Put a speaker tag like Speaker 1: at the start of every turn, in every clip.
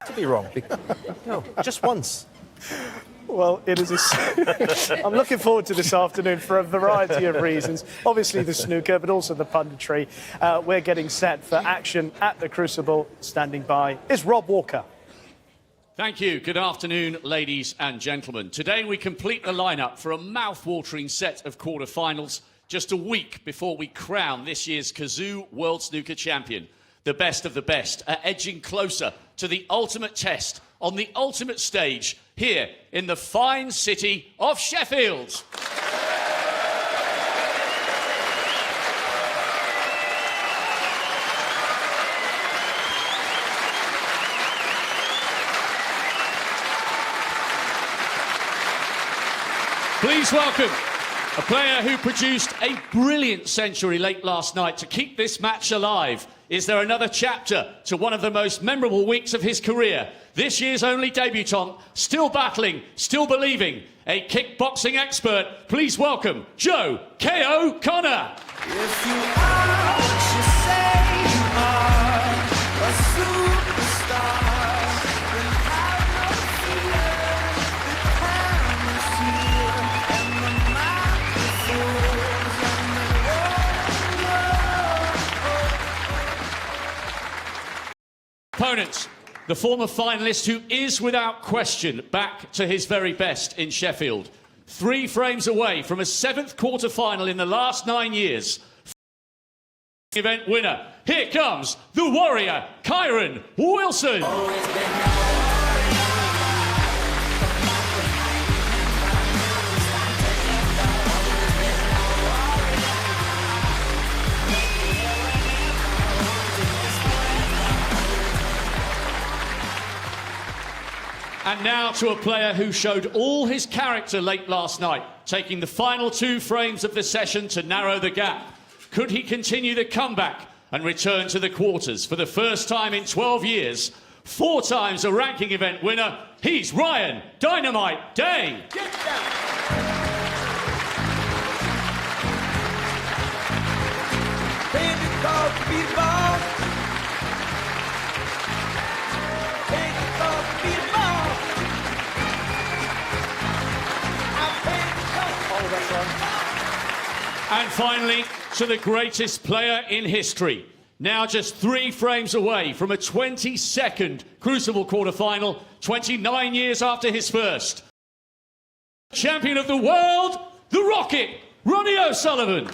Speaker 1: To be wrong. No, just once.
Speaker 2: Well, it is I'm looking forward to this afternoon for a variety of reasons. Obviously the snooker, but also the punditry. We're getting set for action at the Crucible. Standing by is Rob Walker.
Speaker 3: Thank you. Good afternoon, ladies and gentlemen. Today we complete the lineup for a mouth-watering set of quarter-finals just a week before we crown this year's Kazoo World Snooker Champion. The best of the best are edging closer to the ultimate test on the ultimate stage here in the fine city of Sheffield. Please welcome a player who produced a brilliant century late last night to keep this match alive. Is there another chapter to one of the most memorable weeks of his career? This year's only debutant, still battling, still believing, a kickboxing expert. Please welcome Joe K.O. Connor.
Speaker 4: If you are what you say you are, a superstar, then have no fear. The time is here, and the microphones and the
Speaker 3: Opponents, the former finalist who is without question back to his very best in Sheffield. 3 frames away from a 7th quarter-final in the last 9 years. Event winner. Here comes the warrior, Kyron Wilson. And now to a player who showed all his character late last night, taking the final 2 frames of the session to narrow the gap. Could he continue the comeback and return to the quarters for the first time in 12 years? 4 times a ranking event winner, he's Ryan Dynamite Day.
Speaker 4: Get down. Baby, call me ball. Baby, call me ball.
Speaker 3: And finally, to the greatest player in history. Now just 3 frames away from a 22nd Crucible quarter-final, 29 years after his first. Champion of the world, the Rocket, Ronnie O'Sullivan.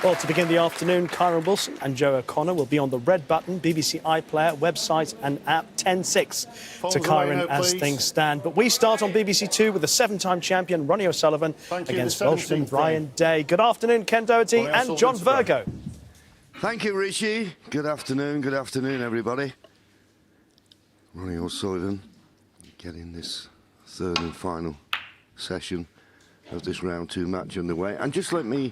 Speaker 2: Well, to begin the afternoon, Kyron Wilson and Joe O'Connor will be on the red button, BBC iPlayer, website and app 10-6 to Kyron as things stand. But we start on BBC Two with the 7-time champion, Ronnie O'Sullivan, against Welshman Ryan Day. Good afternoon, Ken Doherty and John Virgo.
Speaker 5: Thank you, Richie. Good afternoon, everybody. Ronnie O'Sullivan getting this 3rd and final session of this round 2 match underway. And just let me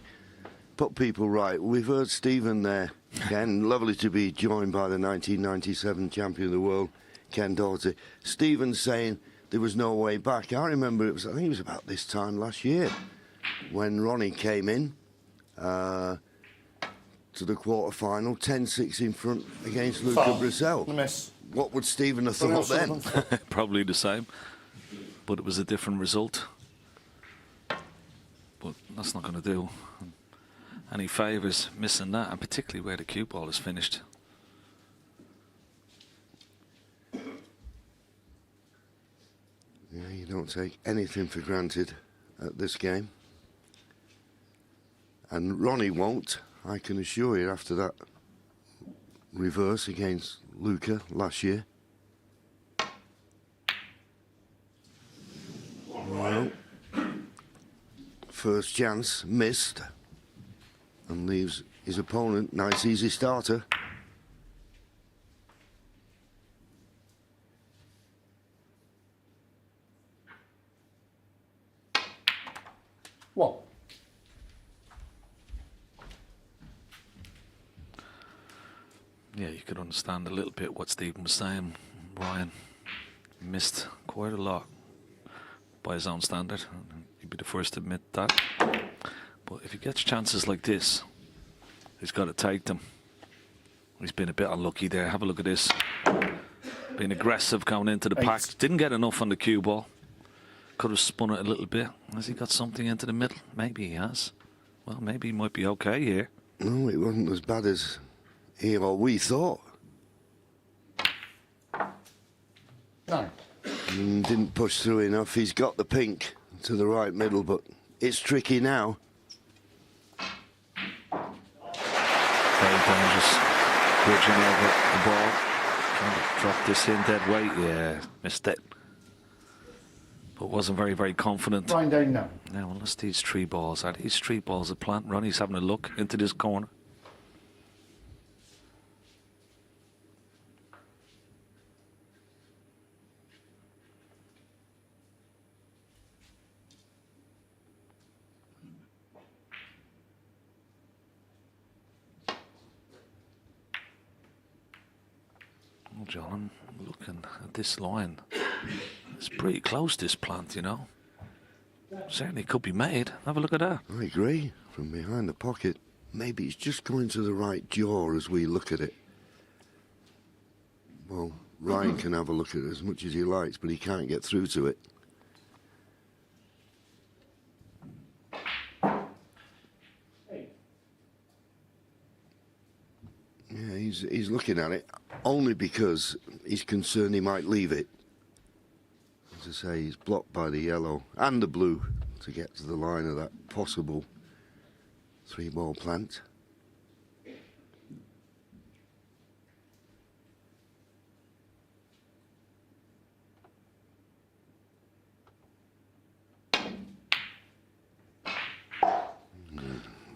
Speaker 5: put people right. We've heard Stephen there, Ken. Lovely to be joined by the 1997 champion of the world, Ken Doherty. Stephen saying there was no way back. I remember I think it was about this time last year when Ronnie came in to the quarter-final, 10-6 in front against Luca Brissell. What would Stephen have thought then?
Speaker 6: Probably the same, but it was a different result. But that's not going to do any favours missing that, and particularly where the cue ball is finished.
Speaker 5: Yeah, you don't take anything for granted at this game. And Ronnie won't, I can assure you, after that reverse against Luca last year. Well, first chance missed. And leaves his opponent, nice easy starter.
Speaker 1: What?
Speaker 6: Yeah, you you could understand a little bit what Stephen was saying. Ryan missed quite a lot by his own standard. He'd be the first to admit that. But if he gets chances like this, he's got to take them. He's been a bit unlucky there. Have a look at this. Being aggressive going into the pack. Didn't get enough on the cue ball. Could have spun it a little bit. Has he got something into the middle? Maybe he has. Well, maybe he might be okay here.
Speaker 5: No, it wasn't as bad as he or we thought.
Speaker 1: No.
Speaker 5: Didn't push through enough. He's got the pink to the right middle, but it's tricky now.
Speaker 6: Very dangerous. Bridging over the ball. Trying to drop this in dead weight. Yeah, missed it. But wasn't very confident.
Speaker 1: Fine down now.
Speaker 6: Now, unless these three balls are a plant. Ronnie's having a look into this corner. Well, John, I'm looking at this line. It's pretty close, this plant, you know. Certainly could be made. Have a look at that.
Speaker 5: I agree. From behind the pocket, maybe it's just going to the right jaw as we look at it. Well, Ryan can have a look at it as much as he likes, but he can't get through to it. Yeah, he's looking at it only because he's concerned he might leave it. As I say, he's blocked by the yellow and the blue to get to the line of that possible three-ball plant.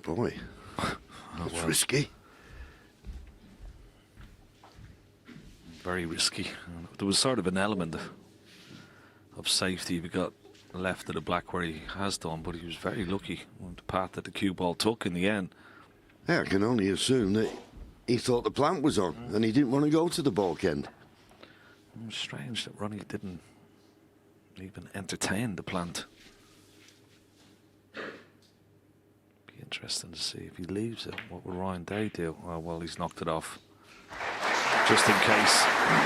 Speaker 5: Boy, that's risky.
Speaker 6: Very risky. There was sort of an element of safety if he got left of the black where he has done, but he was very lucky on the path that the cue ball took in the end.
Speaker 5: Yeah, I can only assume that he thought the plant was on and he didn't want to go to the balk end.
Speaker 6: It was strange that Ronnie didn't even entertain the plant. Be interesting to see if he leaves it. What will Ryan Day do? Oh, well, he's knocked it off. Just in case,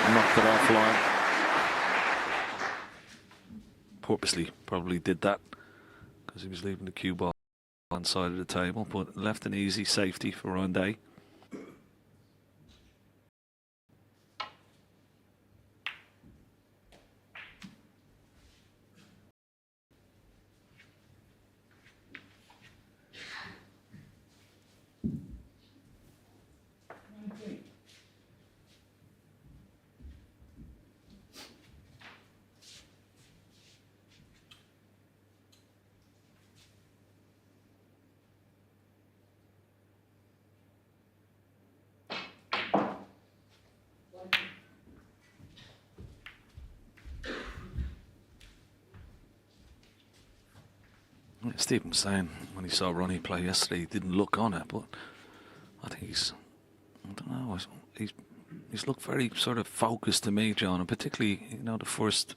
Speaker 6: knocked it offline. Purposely probably did that because he was leaving the cue ball on side of the table, but left an easy safety for Ryan Day. Stephen was saying when he saw Ronnie play yesterday, he didn't look on it, but I think I don't know, he's looked very sort of focused to me, John, and particularly, you know, the first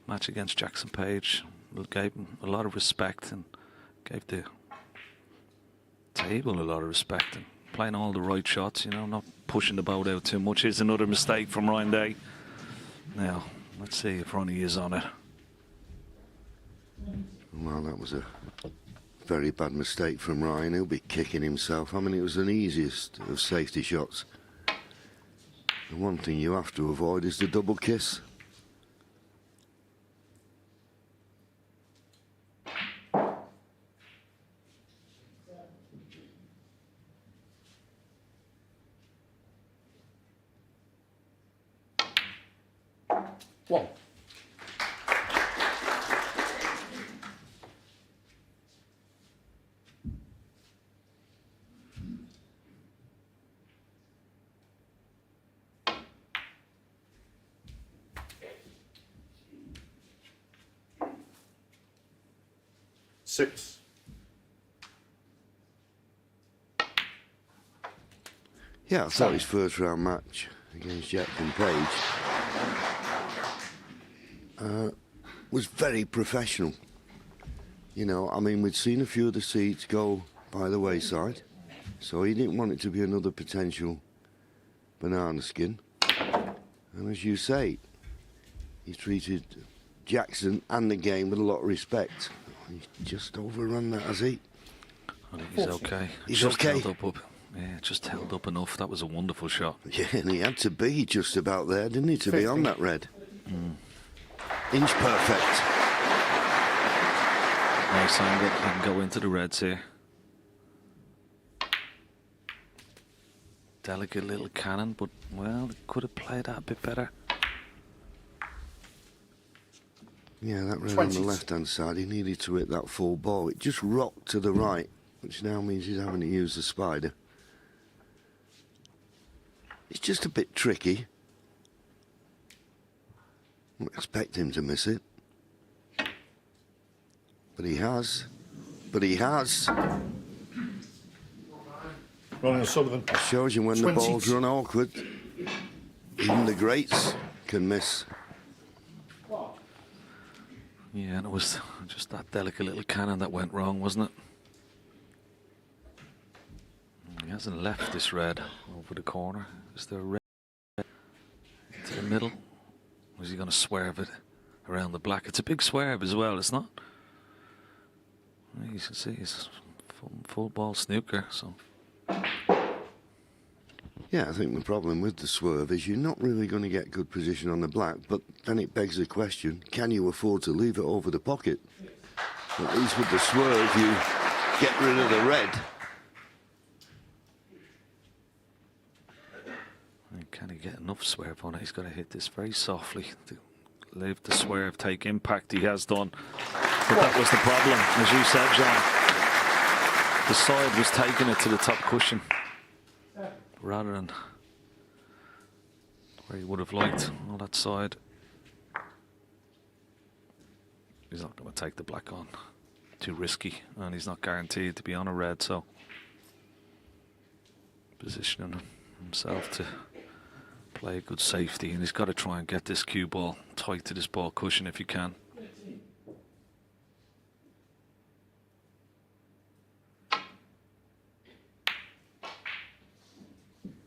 Speaker 6: match against Jackson Page gave him a lot of respect and gave the table a lot of respect and playing all the right shots, you know, not pushing the boat out too much. Here's another mistake from Ryan Day. Now, let's see if Ronnie is on it.
Speaker 5: Well, that was a very bad mistake from Ryan. He'll be kicking himself. I mean, it was an easiest of safety shots. The one thing you have to avoid is the double kiss.
Speaker 1: One. Six.
Speaker 5: Yeah, I thought his first round match against Jackson Page was very professional. You know, I mean, we'd seen a few of the seeds go by the wayside, so he didn't want it to be another potential banana skin. And as you say, he treated Jackson and the game with a lot of respect. He's just overrun that, has he?
Speaker 6: I think he's okay.
Speaker 5: He's
Speaker 6: just
Speaker 5: okay.
Speaker 6: Held up. Yeah, just held up enough. That was a wonderful shot.
Speaker 5: Yeah, and he had to be just about there, didn't he, to be on that red? Inch perfect.
Speaker 6: Nice angle. He can go into the reds here. Delicate little cannon, but, well, could have played that a bit better.
Speaker 5: Yeah, that red on the left-hand side, he needed to hit that full ball. It just rocked to the right, which now means he's having to use the spider. It's just a bit tricky. I wouldn't expect him to miss it. But he has. But he has.
Speaker 1: Ronnie O'Sullivan.
Speaker 5: It shows you when the balls run awkward. Even the greats can miss.
Speaker 6: Yeah, and it was just that delicate little cannon that went wrong, wasn't it? He hasn't left this red over the corner. Is there a red to the middle? Or is he going to swerve it around the black? It's a big swerve as well, it's not? You can see it's full ball snooker, so.
Speaker 5: Yeah, I think the problem with the swerve is you're not really going to get good position on the black, but then it begs the question, can you afford to leave it over the pocket? At least with the swerve, you get rid of the red.
Speaker 6: And can he get enough swerve on it? He's got to hit this very softly to leave the swerve take impact. He has done. But that was the problem, as you said, John. The side was taking it to the top cushion rather than where he would have liked on that side. He's not going to take the black on. Too risky, and he's not guaranteed to be on a red, so positioning himself to play a good safety, and he's got to try and get this cue ball tight to this ball cushion if he can.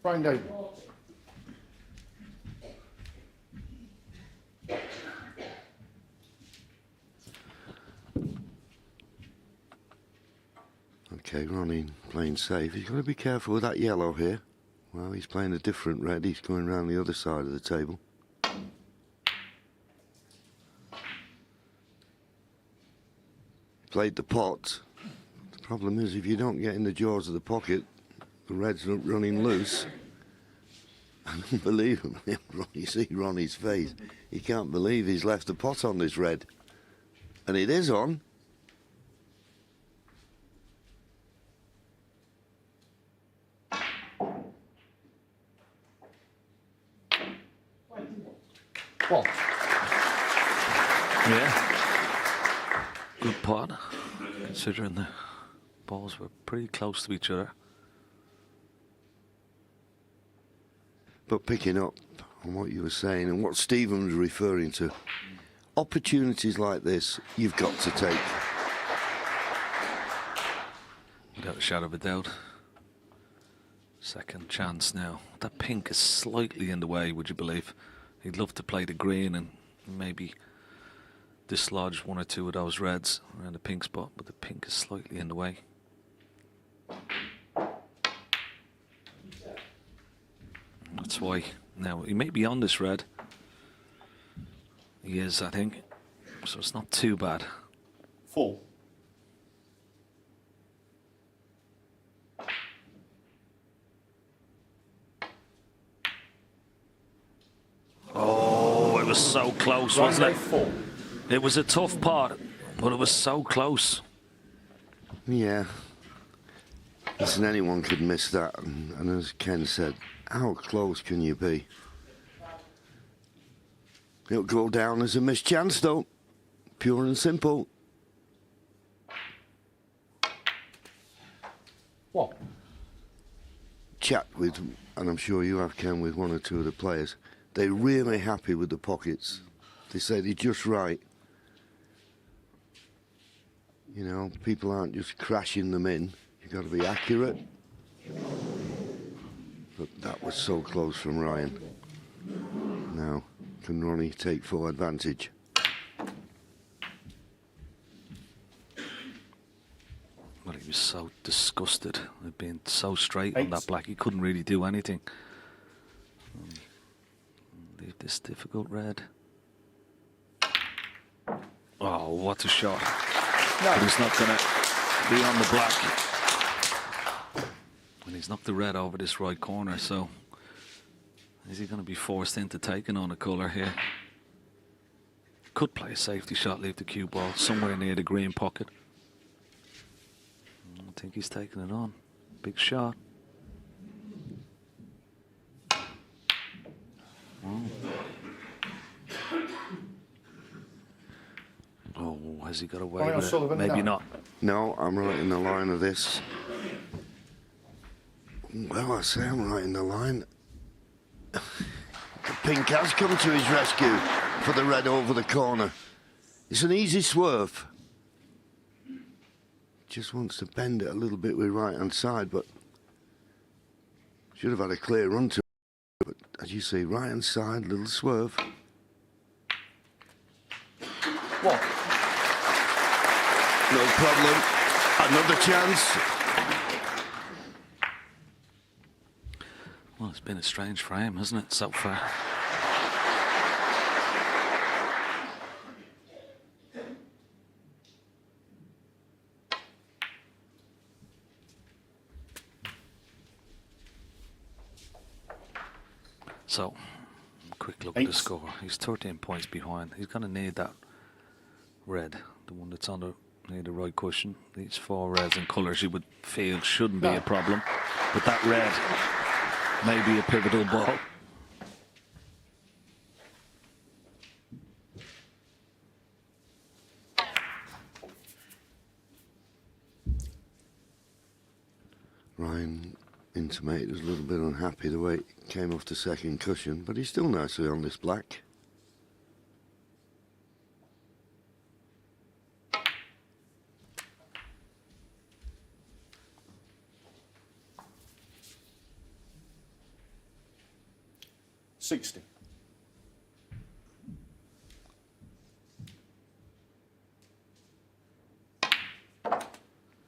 Speaker 1: Brian David.
Speaker 5: Okay, Ronnie playing safe. He's got to be careful with that yellow here. Well, he's playing a different red. He's going around the other side of the table. Played the pot. The problem is if you don't get in the jaws of the pocket, the red's running loose. Unbelievably, you see Ronnie's face. He can't believe he's left the pot on this red. And it is on.
Speaker 1: What?
Speaker 6: Yeah. Good pot, considering the balls were pretty close to each other.
Speaker 5: But picking up on what you were saying and what Stephen was referring to, opportunities like this, you've got to take.
Speaker 6: Without a shadow of a doubt. Second chance now. That pink is slightly in the way, would you believe? He'd love to play the green and maybe dislodge one or two of those reds around the pink spot, but the pink is slightly in the way. That's why now he may be on this red. He is, I think. So it's not too bad.
Speaker 1: Full.
Speaker 6: Oh, it was so close, wasn't it?
Speaker 1: Full.
Speaker 6: It was a tough part, but it was so close.
Speaker 5: Yeah. Listen, anyone could miss that. And as Ken said, how close can you be? It'll go down as a missed chance, though. Pure and simple.
Speaker 1: What?
Speaker 5: chat with, and I'm sure you have, Ken, with one or two of the players. They're really happy with the pockets. They say they're just right. You know, people aren't just crashing them in. You've got to be accurate. But that was so close from Ryan. Now, can Ronnie take full advantage?
Speaker 6: Well, he was so disgusted at being so straight on that black. He couldn't really do anything. Leave this difficult red. Oh, what a shot.
Speaker 2: No.
Speaker 6: But he's not going to be on the black. And he's knocked the red over this right corner, so is he going to be forced into taking on a colour here? Could play a safety shot, leave the cue ball somewhere near the green pocket. I think he's taking it on. Big shot. Oh, has he got away with it? Maybe not.
Speaker 5: No, I'm right in the line of this. Well, I say I'm right in the line. The pink has come to his rescue for the red over the corner. It's an easy swerve. Just wants to bend it a little bit with right hand side, but should have had a clear run to it. But as you see, right hand side, little swerve.
Speaker 1: What?
Speaker 5: No problem. Another chance.
Speaker 6: Well, it's been a strange frame, hasn't it, so far? So, quick look at the score. He's 13 points behind. He's going to need that red, the one that's on the near the right cushion. These four reds and colours you would feel shouldn't be a problem, but that red may be a pivotal ball.
Speaker 5: Ryan intimated he was a little bit unhappy the way it came off the second cushion, but he's still nicely on this black.
Speaker 1: $60.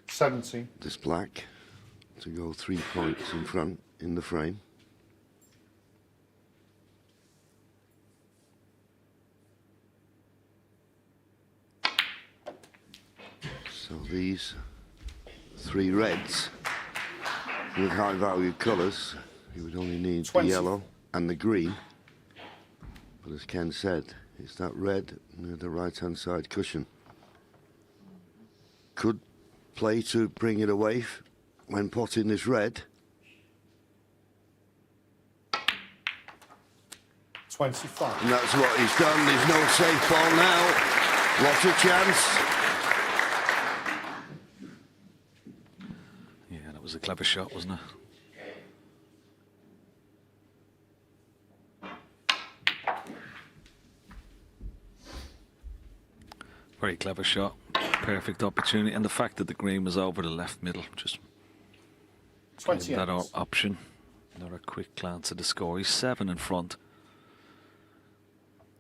Speaker 1: $70.
Speaker 5: This black to go 3 points in front in the frame. So these 3 reds with high value colours, you would only need
Speaker 1: 20.
Speaker 5: the yellow and the green. But as Ken said, it's that red near the right hand side cushion. Could play to bring it away when potting this red.
Speaker 1: 25.
Speaker 5: And that's what he's done. There's no safe ball now. What a chance.
Speaker 6: Yeah, that was a clever shot, wasn't it? Very clever shot. Perfect opportunity. And the fact that the green was over the left middle just gave him that option. Another quick glance at the score. He's 7 in front.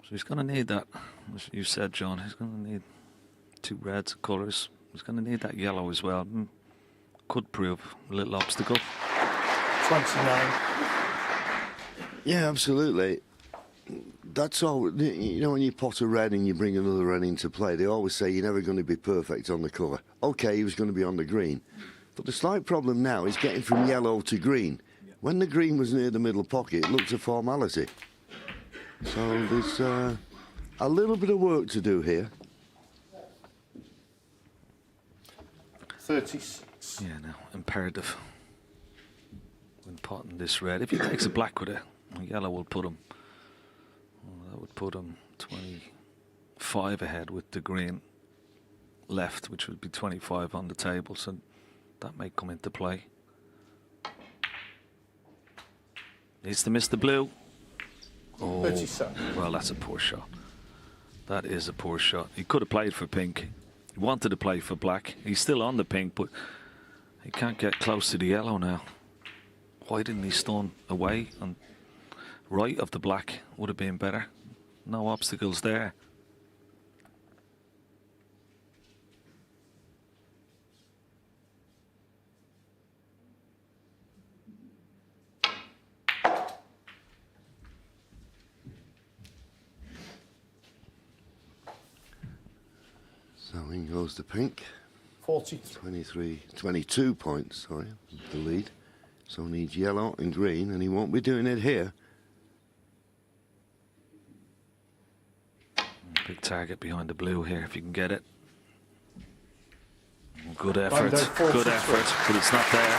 Speaker 6: So he's going to need that, as you said, John. He's going to need 2 reds colours. He's going to need that yellow as well. Could prove a little obstacle.
Speaker 2: 29.
Speaker 5: Yeah, absolutely. That's all. You know, when you pot a red and you bring another red into play, they always say you're never going to be perfect on the colour. OK, he was going to be on the green. But the slight problem now is getting from yellow to green. When the green was near the middle pocket, it looked a formality. So there's a little bit of work to do here.
Speaker 1: 36.
Speaker 6: Yeah, now, imperative when potting this red. If he takes a black with it, yellow will put him. Well, that would put him 25 ahead with the green left, which would be 25 on the table. So that may come into play. Needs to miss the blue. Oh,
Speaker 1: 37.
Speaker 6: well, that's a poor shot. That is a poor shot. He could have played for pink. He wanted to play for black. He's still on the pink, but he can't get close to the yellow now. Why didn't he stun away and right of the black? Would have been better. No obstacles there.
Speaker 5: So in goes the pink.
Speaker 1: 43.
Speaker 5: 22 points, sorry, the lead. So needs yellow and green, and he won't be doing it here.
Speaker 6: Big target behind the blue here, if you can get it. Good effort, good effort, but it's not there.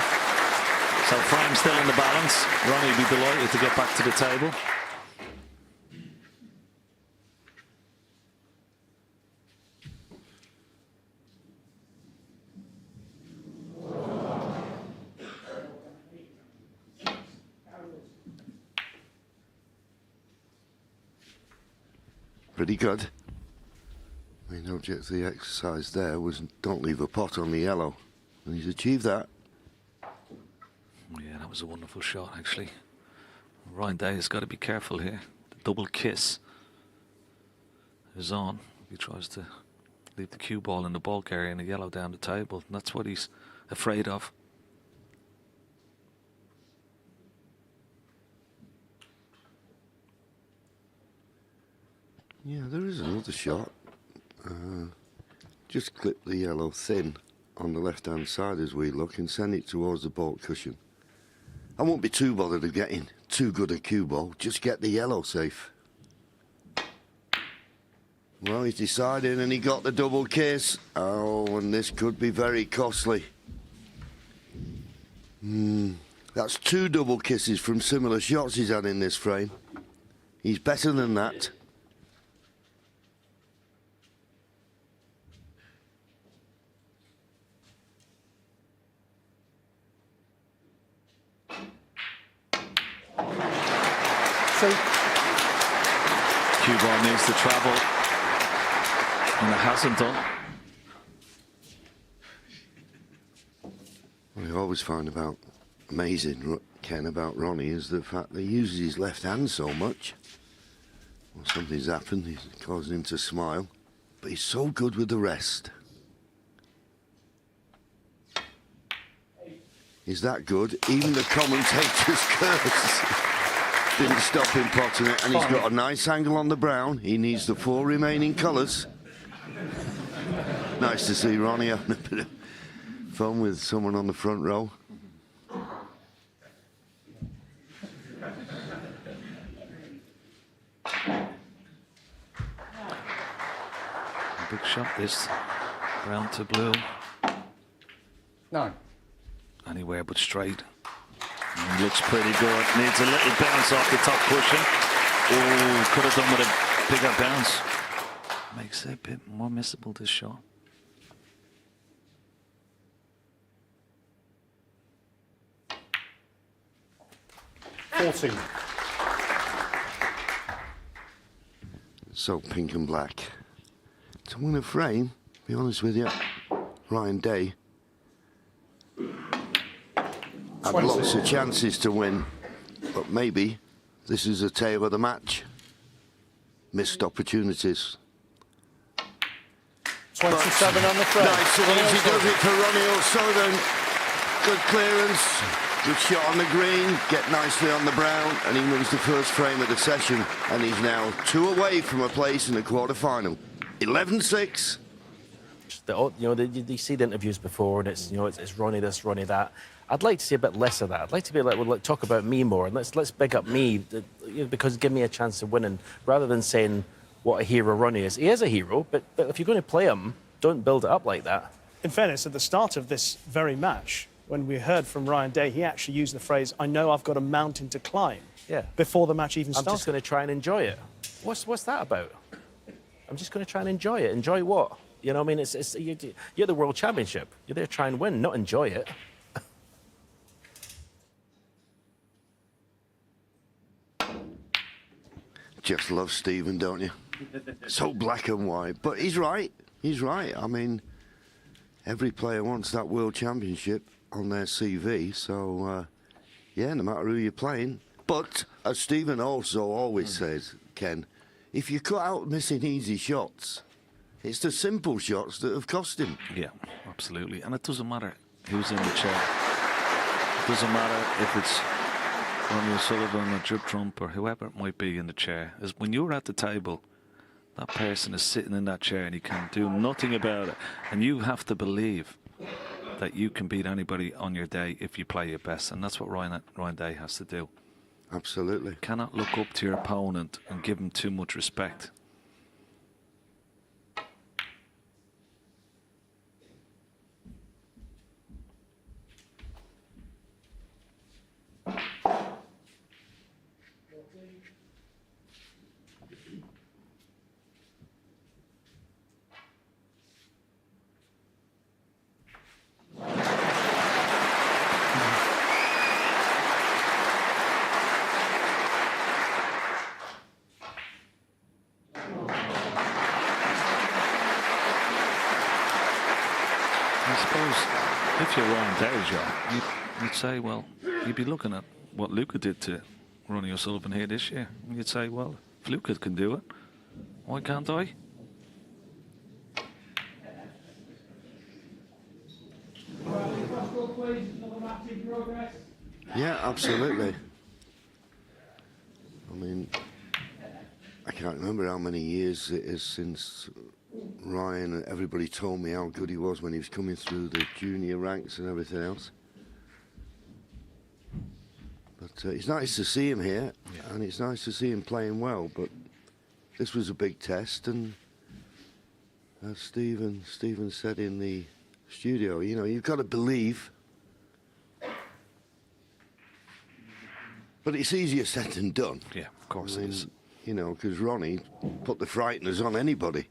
Speaker 6: So Frame's still in the balance. Ronnie will be delighted to get back to the table.
Speaker 5: Pretty good. Main object of the exercise there was don't leave a pot on the yellow. And he's achieved that.
Speaker 6: Yeah, that was a wonderful shot, actually. Ryan Day has got to be careful here. The double kiss is on. He tries to leave the cue ball in the bulk area and the yellow down the table. And that's what he's afraid of.
Speaker 5: Yeah, there is another shot. Just clip the yellow thin on the left-hand side as we look and send it towards the baulk cushion. I won't be too bothered of getting too good a cue ball. Just get the yellow safe. Well, he's decided and he got the double kiss. Oh, and this could be very costly. That's 2 double kisses from similar shots he's had in this frame. He's better than that.
Speaker 6: Cue ball needs to travel, and it hasn't done.
Speaker 5: What I always find about amazing, Ken, about Ronnie is the fact that he uses his left hand so much. Well, something's happened, he's causing him to smile, but he's so good with the rest. He's that good, even the commentators curse. Didn't stop him potting it, and he's got a nice angle on the brown. He needs the 4 remaining colours. Nice to see Ronnie having a bit of fun with someone on the front row.
Speaker 6: Big shot this. Brown to blue.
Speaker 1: 9.
Speaker 6: Anywhere but straight. And looks pretty good. Needs a little bounce off the top cushion. Oh, could have done with a bigger bounce. Makes it a bit more missable, this shot.
Speaker 5: So pink and black. To win a frame, to be honest with you, Ryan Day had lots of chances to win, but maybe this is a tale of the match. Missed opportunities.
Speaker 1: 27 on the front.
Speaker 5: Nice and easy does it for Ronnie O'Sullivan. Good clearance, good shot on the green, get nicely on the brown, and he wins the first frame of the session, and he's now 2 away from a place in the quarter-final. 11-6.
Speaker 7: You see the interviews before, and it's it's Ronnie this, Ronnie that. I'd like to see a bit less of that. I'd like to be like, talk about me more, and let's big up me, because give me a chance of winning, rather than saying what a hero Ronnie is. He is a hero, but if you're going to play him, don't build it up like that.
Speaker 2: In fairness, at the start of this very match, when we heard from Ryan Day, he actually used the phrase, "I know I've got a mountain to climb."
Speaker 7: Yeah.
Speaker 2: Before the match even started.
Speaker 7: I'm just going to try and enjoy it. What's that about? I'm just going to try and enjoy it. Enjoy what? You know what I mean? You're the World Championship. You're there to try and win, not enjoy it.
Speaker 5: just love Stephen, don't you? So black and white. But he's right. He's right. I mean, every player wants that World Championship on their CV. So, yeah, no matter who you're playing. But, as Stephen also always says, Ken, if you cut out missing easy shots, it's the simple shots that have cost him.
Speaker 6: Yeah, absolutely. And it doesn't matter who's in the chair. It doesn't matter if it's Ronnie O'Sullivan or Judd Trump or whoever it might be in the chair. As when you're at the table, that person is sitting in that chair and he can do nothing about it. And you have to believe that you can beat anybody on your day if you play your best. And that's what Ryan Day has to do.
Speaker 5: Absolutely.
Speaker 6: You cannot look up to your opponent and give him too much respect. I suppose if you're Ryan Day, Joe, you'd say, well, you'd be looking at what Luca did to Ronnie O'Sullivan here this year. And you'd say, well, if Luca can do it, why can't I?
Speaker 5: Yeah, absolutely. I mean, I can't remember how many years it is since Ryan and everybody told me how good he was when he was coming through the junior ranks and everything else. But it's nice to see him here, and it's nice to see him playing well. But this was a big test, and as Stephen said in the studio, you know, you've got to believe. But it's easier said than done.
Speaker 6: Yeah, of course it is.
Speaker 5: You know, because Ronnie put the frighteners on anybody.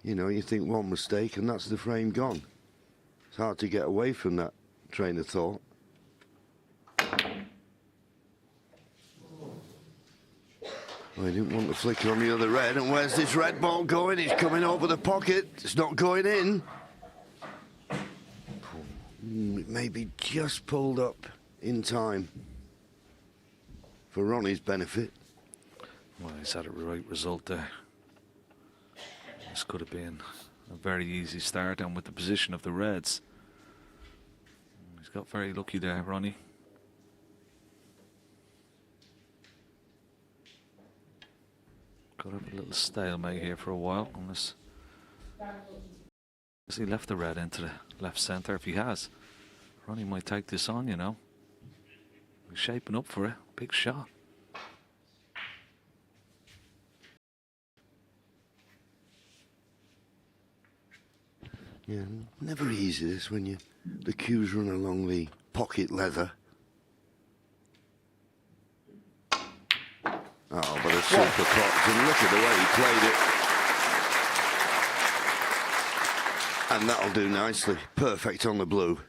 Speaker 5: You know, you think one mistake and that's the frame gone. It's hard to get away from that train of thought. Well, he didn't want the flicker on the other red. And where's this red ball going? It's coming over the pocket. It's not going in. Maybe just pulled up in time for Ronnie's benefit.
Speaker 6: Well, he's had a right result there. This could have been a very easy start, and with the position of the Reds, he's got very lucky there, Ronnie. Could have a little stalemate here for a while, unless he left the red into the left centre. If he has, Ronnie might take this on, you know. He's shaping up for it. Big shot.
Speaker 5: Yeah, never easy this when the cues run along the pocket leather. Oh, but a super pot, and look at the way he played it. And that'll do nicely. Perfect on the blue.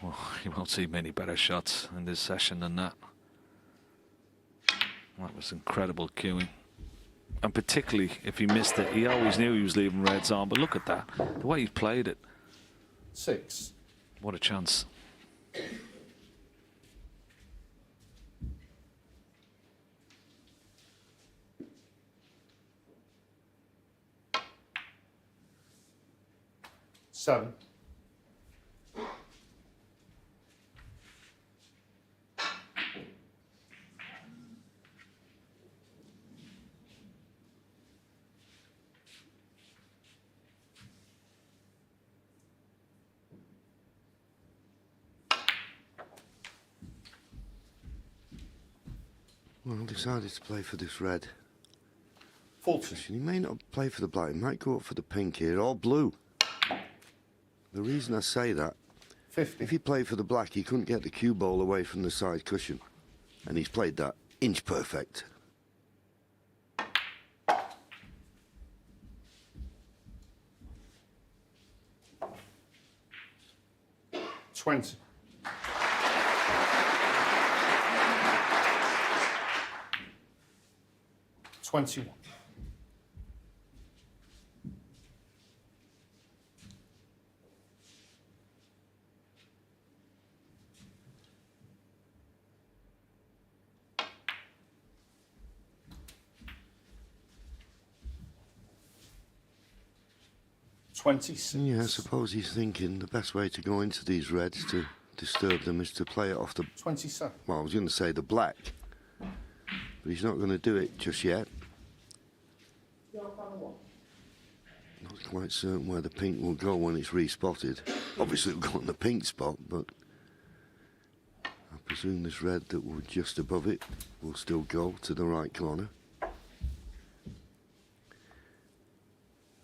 Speaker 6: Well, you won't see many better shots in this session than that. That was incredible cueing. And particularly if he missed it, he always knew he was leaving reds on. But look at that, the way he played it.
Speaker 1: 6.
Speaker 6: What a chance.
Speaker 1: Seven.
Speaker 5: Well, decided to play for this red.
Speaker 1: 40.
Speaker 5: He may not play for the black, he might go up for the pink here, or blue. The reason I say that,
Speaker 1: 50.
Speaker 5: if he played for the black, he couldn't get the cue ball away from the side cushion. And he's played that inch perfect.
Speaker 1: 21.
Speaker 5: Yeah, I suppose he's thinking the best way to go into these reds to disturb them is to play it off the...
Speaker 1: 27.
Speaker 5: Well, I was going to say the black, but he's not going to do it just yet. Not quite certain where the pink will go when it's respotted. Obviously it'll go on the pink spot, but I presume this red that will just above it will still go to the right corner.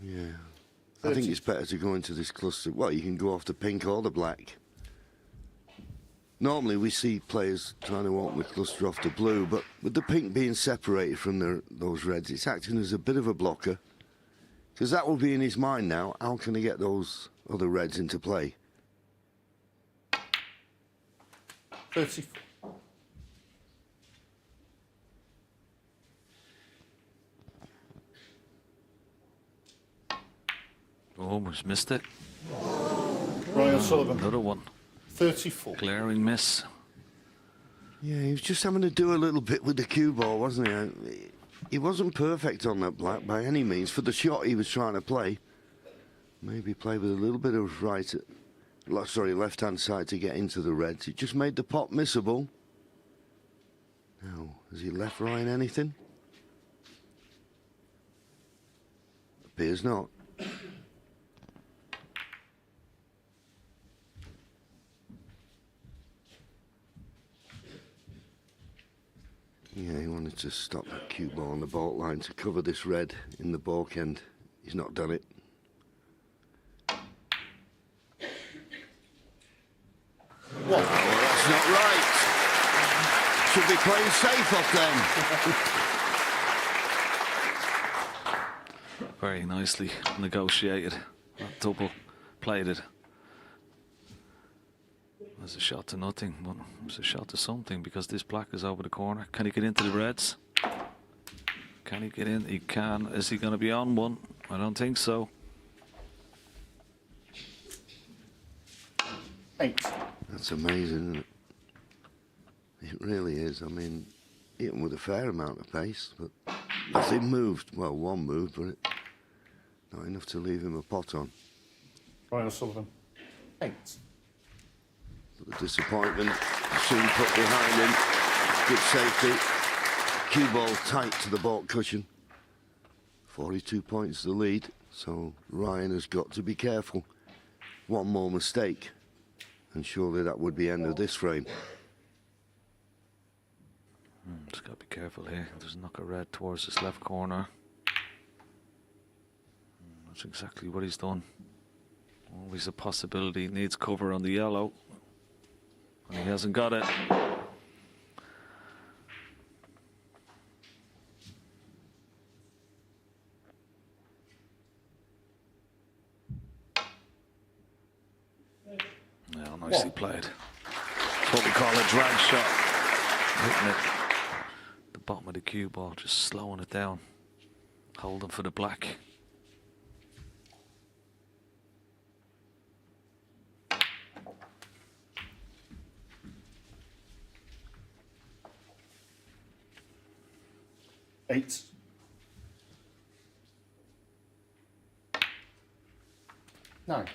Speaker 5: Yeah. I think it's better to go into this cluster. Well, you can go off the pink or the black. Normally we see players trying to open the cluster off the blue, but with the pink being separated from those reds, it's acting as a bit of a blocker. Because that will be in his mind now, how can I get those other reds into play?
Speaker 1: 34.
Speaker 6: Almost missed it.
Speaker 1: Ronnie O'Sullivan.
Speaker 6: Another one.
Speaker 1: 34.
Speaker 6: Glaring miss.
Speaker 5: Yeah, he was just having to do a little bit with the cue ball, wasn't he? He wasn't perfect on that black by any means for the shot he was trying to play. Maybe play with a little bit of left-hand side to get into the reds. It just made the pot missable. Now, has he left Ryan anything? Appears not. Yeah, he wanted to stop that cue ball on the baulk line to cover this red in the baulk end. He's not done it.
Speaker 1: What?
Speaker 5: Oh, that's not right. Should be playing safe off them.
Speaker 6: Very nicely negotiated. Double played it. There's a shot to nothing. Well, it's a shot to something because this black is over the corner. Can he get into the reds? Can he get in? He can. Is he going to be on one? I don't think so.
Speaker 1: 8.
Speaker 5: That's amazing, isn't it? It really is. I mean, even with a fair amount of pace, but nothing moved. Well, one moved, but not enough to leave him a pot on.
Speaker 1: Ronnie O'Sullivan. 8.
Speaker 5: But the disappointment soon put behind him. Good safety. Cue ball tight to the baulk cushion. 42 points the lead, so Ryan has got to be careful. One more mistake, and surely that would be end of this frame.
Speaker 6: Just got to be careful here. There's a knock of red towards this left corner. That's exactly what he's done. Always a possibility. He needs cover on the yellow. And he hasn't got it. Yeah, nicely played. That's what we call a drag shot. Hitting it. The bottom of the cue ball, just slowing it down. Holding for the black.
Speaker 1: Eight. 9.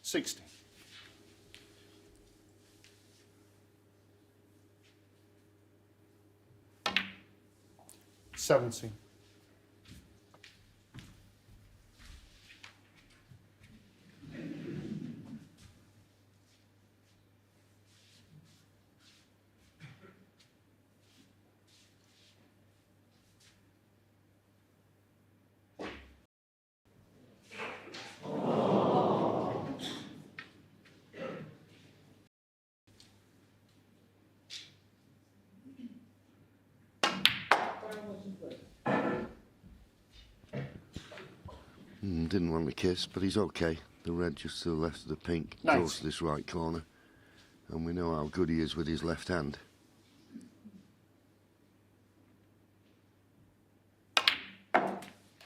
Speaker 1: $60. 17.
Speaker 5: Didn't want to kiss, but he's okay. The red just to the left of the pink
Speaker 1: Nice.
Speaker 5: goes to this right corner. And we know how good he is with his left hand.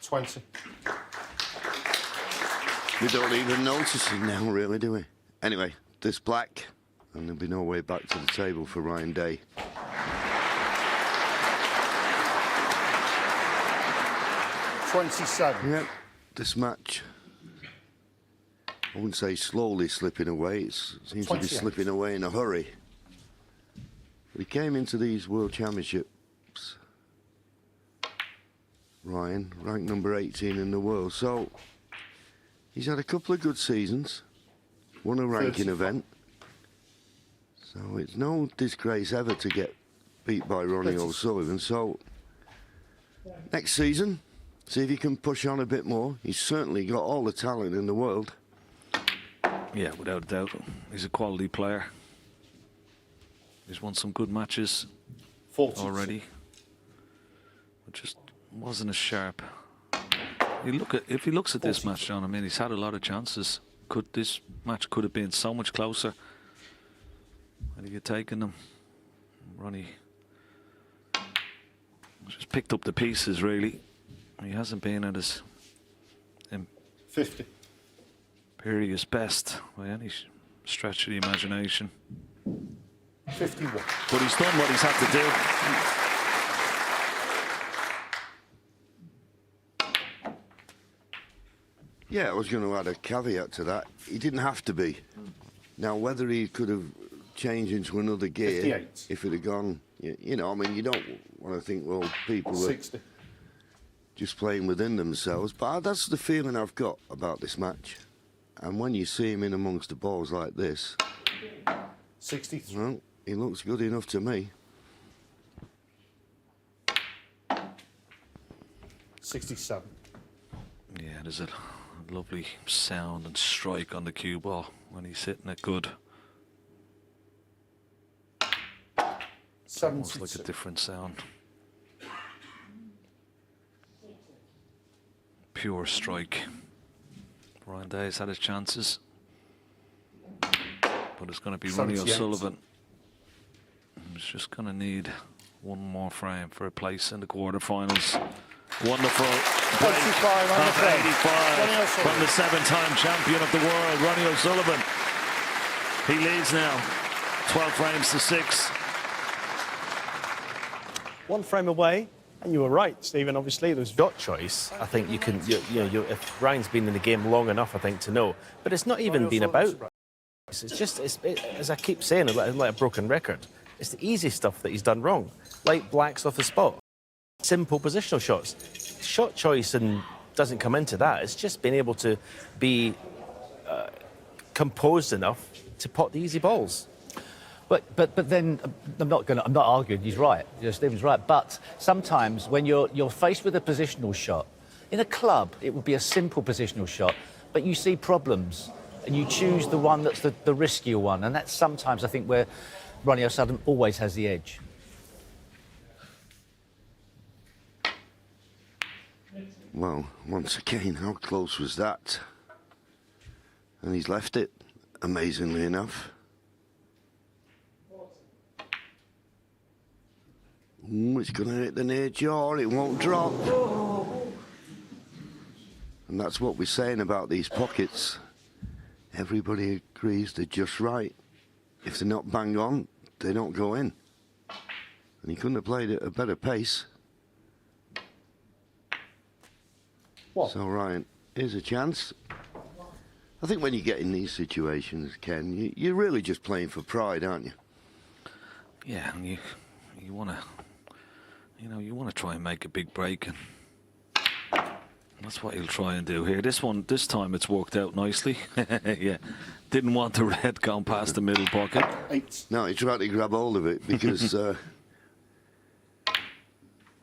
Speaker 1: $20.
Speaker 5: We don't even notice him now, really, do we? Anyway, this black, and there'll be no way back to the table for Ryan Day.
Speaker 1: $27.
Speaker 5: Yep, this match, I wouldn't say slowly slipping away, it seems to be
Speaker 1: 28.
Speaker 5: slipping away in a hurry. But he came into these World Championships, Ryan, ranked number 18 in the world, so he's had a couple of good seasons, won a ranking
Speaker 1: 34.
Speaker 5: event, so it's no disgrace ever to get beat by Ronnie
Speaker 1: 36.
Speaker 5: O'Sullivan, so next season, see if he can push on a bit more. He's certainly got all the talent in the world.
Speaker 6: Yeah, without a doubt. He's a quality player. He's won some good matches
Speaker 1: 40.
Speaker 6: already. But just wasn't as sharp. If he looks at this match, John, I mean, he's had a lot of chances. This match could have been so much closer. Had he taken them, Ronnie just picked up the pieces, really. He hasn't been at his
Speaker 1: 50.
Speaker 6: imperious best by any stretch of the imagination.
Speaker 1: 51.
Speaker 6: But he's done what he's had to do.
Speaker 5: Yeah, I was going to add a caveat to that. He didn't have to be. Now, whether he could have changed into another gear,
Speaker 1: 58.
Speaker 5: if it had gone, you know, I mean, you don't want to think, well, people are
Speaker 1: 60.
Speaker 5: just playing within themselves. But that's the feeling I've got about this match. And when you see him in amongst the balls like this,
Speaker 1: 63.
Speaker 5: well, he looks good enough to me.
Speaker 1: 67.
Speaker 6: Yeah, there's a lovely sound and strike on the cue ball when he's hitting it good. Almost like a
Speaker 1: 76.
Speaker 6: different sound. Pure strike. Ryan Day's had his chances, but it's going to be Ronnie
Speaker 1: 78.
Speaker 6: O'Sullivan. He's just going to need one more frame for a place in the quarterfinals. Wonderful break
Speaker 1: 85 on the
Speaker 6: of
Speaker 1: frame.
Speaker 6: 85
Speaker 1: Ronnie O'Sullivan.
Speaker 6: from the 7-time champion of the world, Ronnie O'Sullivan. He leads now, 12 frames to 6.
Speaker 2: One frame away, and you were right, Stephen. Obviously, there was
Speaker 7: Shot choice, I think you can, if Ryan's been in the game long enough, I think, to know. But it's not even been about. It's just, as I keep saying, like a broken record. It's the easy stuff that he's done wrong, like blacks off the spot. Simple positional shots. Shot choice and doesn't come into that. It's just being able to be composed enough to pot the easy balls.
Speaker 8: But then I'm not arguing. He's right. Stephen's right. But sometimes when you're faced with a positional shot in a club, it would be a simple positional shot, but you see problems and you choose the one that's the riskier one, and that's sometimes I think where Ronnie O'Sullivan always has the edge.
Speaker 5: Well, once again, how close was that? And he's left it, amazingly enough. It's going to hit the near jaw, it won't drop. And that's what we're saying about these pockets. Everybody agrees they're just right. If they're not bang on, they don't go in. And he couldn't have played at a better pace.
Speaker 1: What?
Speaker 5: So, Ryan, here's a chance. I think when you get in these situations, Ken, you're really just playing for pride, aren't you?
Speaker 6: Yeah, and you want to, you want to try and make a big break, and that's what he'll try and do here. This time it's worked out nicely. Yeah, didn't want the red going past the middle pocket.
Speaker 1: 8.
Speaker 5: No, he tried to grab hold of it because I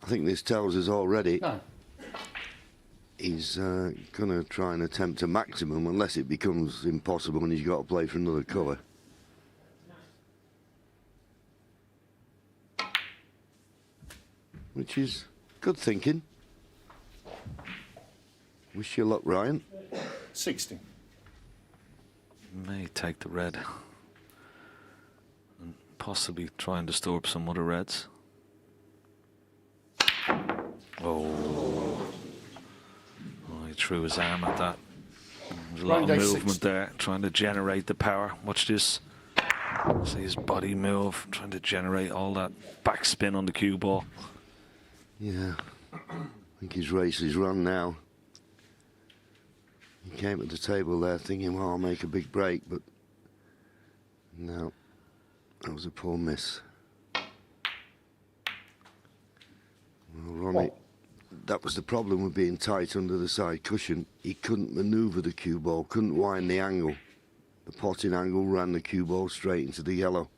Speaker 5: think this tells us already
Speaker 1: No.
Speaker 5: he's going to try and attempt a maximum unless it becomes impossible and he's got to play for another colour. Which is good thinking. Wish you luck, Ryan.
Speaker 1: 60.
Speaker 6: May take the red and possibly try and disturb some other reds. Oh, he threw his arm at that. There's a lot of
Speaker 1: Round
Speaker 6: movement
Speaker 1: 60.
Speaker 6: there, trying to generate the power. Watch this. See his body move, trying to generate all that backspin on the cue ball.
Speaker 5: Yeah, I think his race is run now. He came at the table there thinking, well, I'll make a big break, but no, that was a poor miss. Well, Ronnie, that was the problem with being tight under the side cushion. He couldn't manoeuvre the cue ball, couldn't wind the angle. The potting angle ran the cue ball straight into the yellow.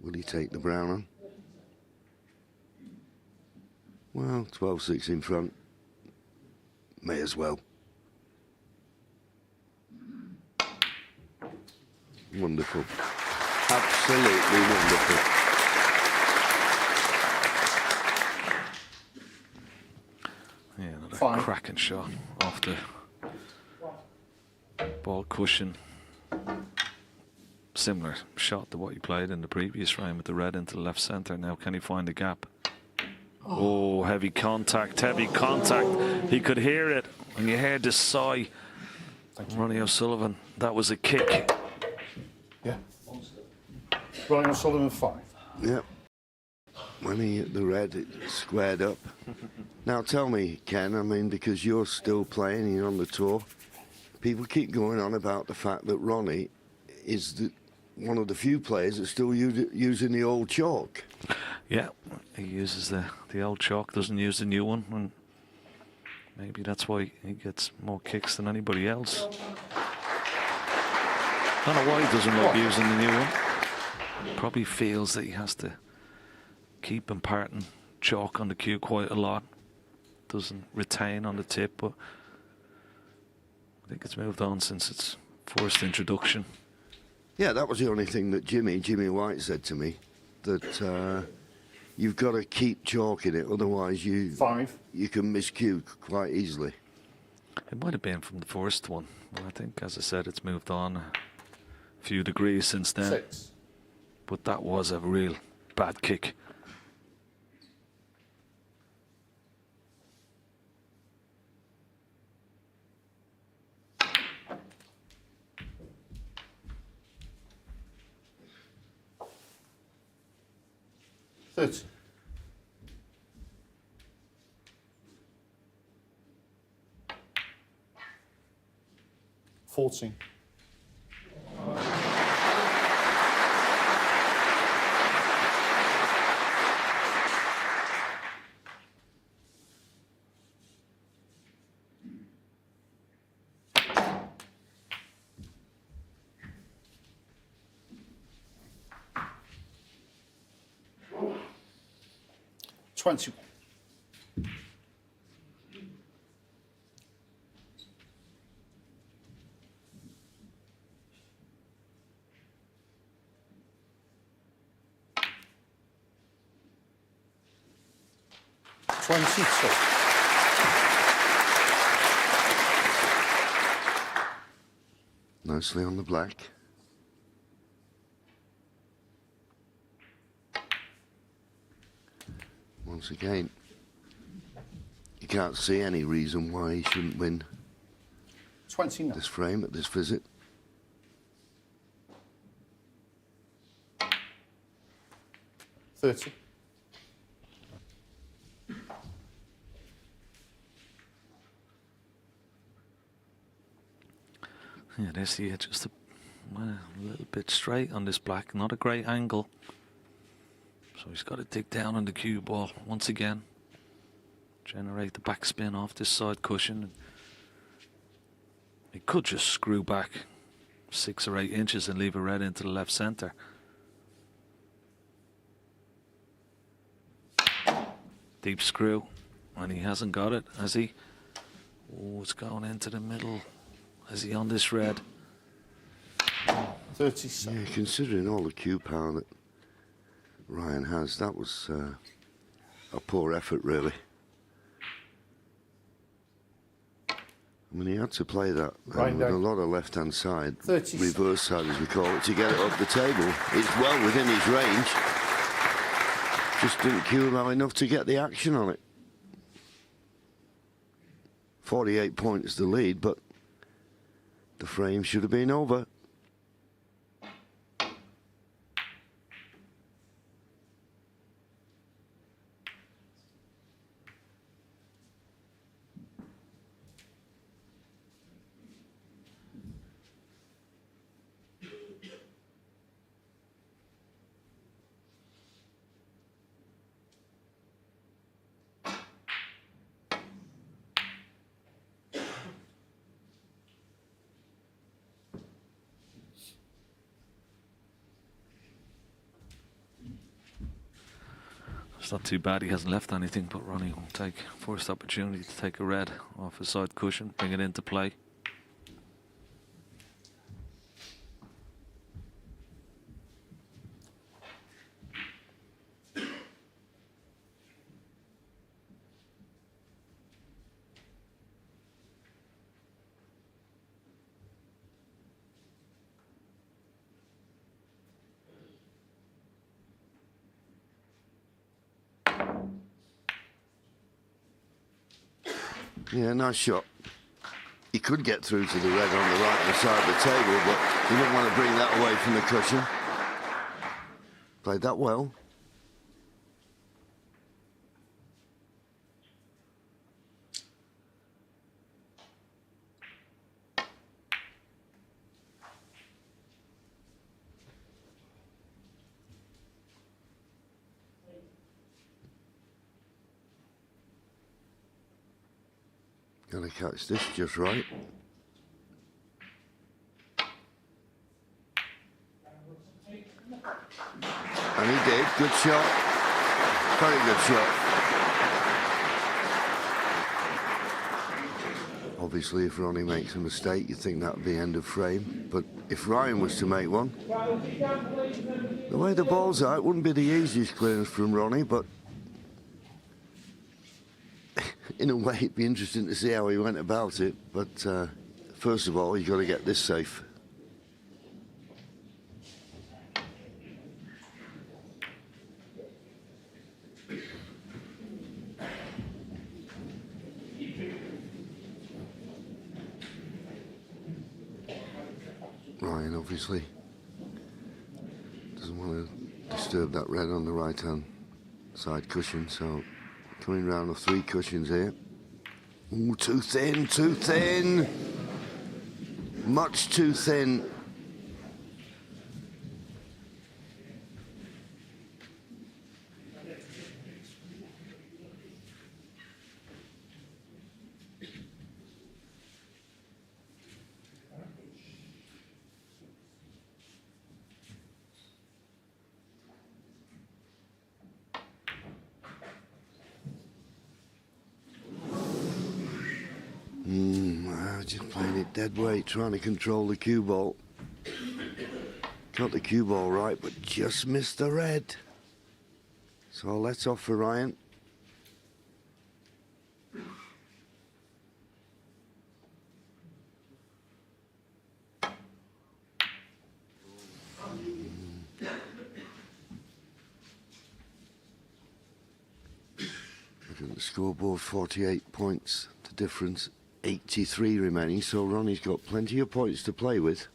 Speaker 5: Will he take the brown on? Well, 12-6 in front. May as well. Wonderful. Absolutely wonderful.
Speaker 6: Yeah, another
Speaker 1: Fine.
Speaker 6: cracking shot off the ball cushion. Similar shot to what he played in the previous round with the red into the left centre. Now can he find the gap? Oh, heavy contact, heavy contact. He could hear it, and you heard the sigh. Ronnie O'Sullivan, that was a kick.
Speaker 1: Yeah. Ronnie O'Sullivan 5.
Speaker 5: Yep. When he hit the red, it squared up. Now tell me, Ken, I mean, because you're still playing, you're on the tour, people keep going on about the fact that Ronnie is one of the few players that's still using the old chalk.
Speaker 6: Yeah, he uses the old chalk, doesn't use the new one, and maybe that's why he gets more kicks than anybody else. I don't know why he doesn't like using the new one. Probably feels that he has to keep imparting chalk on the cue quite a lot. Doesn't retain on the tip, but I think it's moved on since its first introduction.
Speaker 5: Yeah, that was the only thing that Jimmy White said to me, that you've got to keep chalk in it, otherwise you
Speaker 1: 5.
Speaker 5: can miscue quite easily.
Speaker 6: It might have been from the first one. Well, I think, as I said, it's moved on a few degrees since then.
Speaker 1: 6.
Speaker 6: But that was a real bad kick.
Speaker 1: Thirty. 14. $20.
Speaker 5: Nicely on the black. Once again, you can't see any reason why he shouldn't win
Speaker 1: 29.
Speaker 5: this frame at this visit.
Speaker 1: $30.
Speaker 6: Yeah, there's the just a little bit straight on this black, not a great angle. So he's got to dig down on the cue ball once again. Generate the backspin off this side cushion. He could just screw back 6 or 8 inches and leave a red into the left centre. Deep screw, and he hasn't got it, has he? Oh, it's going into the middle. Is he on this red?
Speaker 1: 37.
Speaker 5: Yeah, considering all the cue power that Ryan has, that was a poor effort, really. I mean, he had to play that
Speaker 1: Right
Speaker 5: with a
Speaker 1: down.
Speaker 5: lot of left-hand side,
Speaker 1: 30
Speaker 5: reverse side as we call it, to get it up the table. It's well within his range. Just didn't cue him out enough to get the action on it. 48 points the lead, but the frame should have been over.
Speaker 6: It's not too bad. He hasn't left anything, but Ronnie will take first opportunity to take a red off his side cushion, bring it into play.
Speaker 5: Yeah, nice shot. He could get through to the red on the right-hand side of the table, but he didn't want to bring that away from the cushion. Played that well. Gotta catch this just right. And he did. Good shot. Very good shot. Obviously, if Ronnie makes a mistake, you think that would be end of frame. But if Ryan was to make one, the way the ball's out, it wouldn't be the easiest clearance from Ronnie, but in a way, it'd be interesting to see how he went about it. But first of all, you've got to get this safe. Ryan obviously doesn't want to disturb that red on the right-hand side cushion, so coming round of 3 cushions here. Ooh, too thin, too thin. Much too thin. Just playing it dead weight, trying to control the cue ball. Got the cue ball right, but just missed the red. So let's off for Ryan. Look at the scoreboard, 48 points. The difference, 83 remaining, so Ronnie's got plenty of points to play with.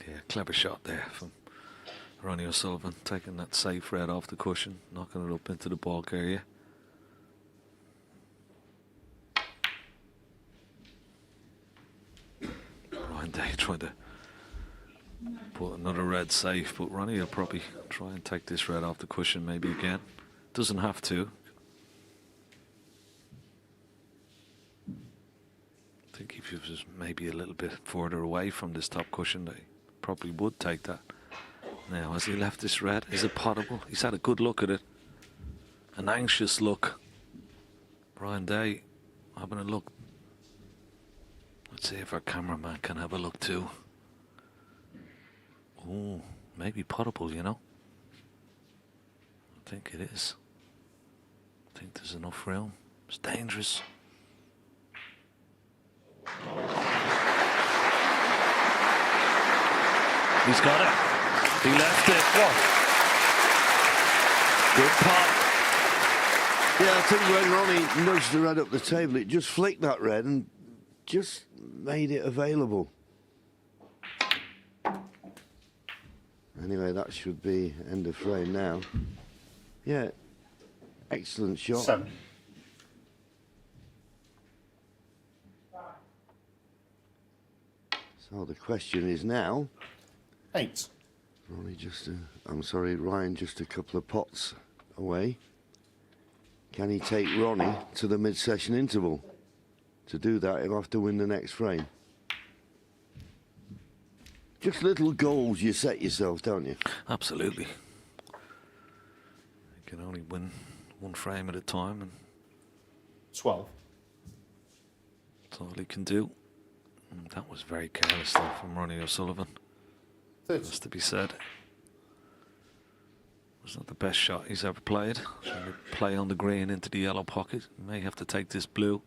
Speaker 6: Yeah, clever shot there from Ronnie O'Sullivan, taking that safe red off the cushion, knocking it up into the baulk area. Ryan Day tried to put another red safe, but Ronnie will probably try and take this red off the cushion maybe again. Doesn't have to. I think if he was maybe a little bit further away from this top cushion, they probably would take that. Now, has he left this red? Is it potable? He's had a good look at it. An anxious look. Ryan Day having a look. Let's see if our cameraman can have a look too. Oh, maybe potable, you know. I think it is. I think there's enough room. It's dangerous. He's got it. He left it.
Speaker 5: What?
Speaker 6: Good pot.
Speaker 5: Yeah, I think when Ronnie nudged the red up the table, it just flicked that red and just made it available. Anyway, that should be end of frame now. Yeah, excellent shot.
Speaker 1: 7.
Speaker 5: So the question is now,
Speaker 1: 8.
Speaker 5: Ronnie Ryan just a couple of pots away. Can he take Ronnie to the mid-session interval? To do that, he'll have to win the next frame. Just little goals you set yourself, don't you?
Speaker 6: Absolutely. You can only win one frame at a time, and
Speaker 1: 12.
Speaker 6: that's all he can do. And that was very careless though from Ronnie O'Sullivan.
Speaker 1: 30.
Speaker 6: Has to be said. It was not the best shot he's ever played. Trying to play on the green into the yellow pocket. He may have to take this blue.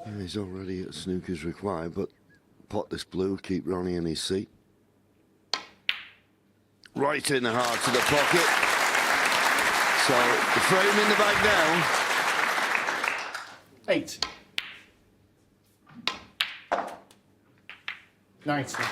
Speaker 5: Yeah, he's already at snooker's required, but pot this blue, keep Ronnie in his seat. Right in the heart of the pocket. So the frame in the bag now.
Speaker 1: 8. 90.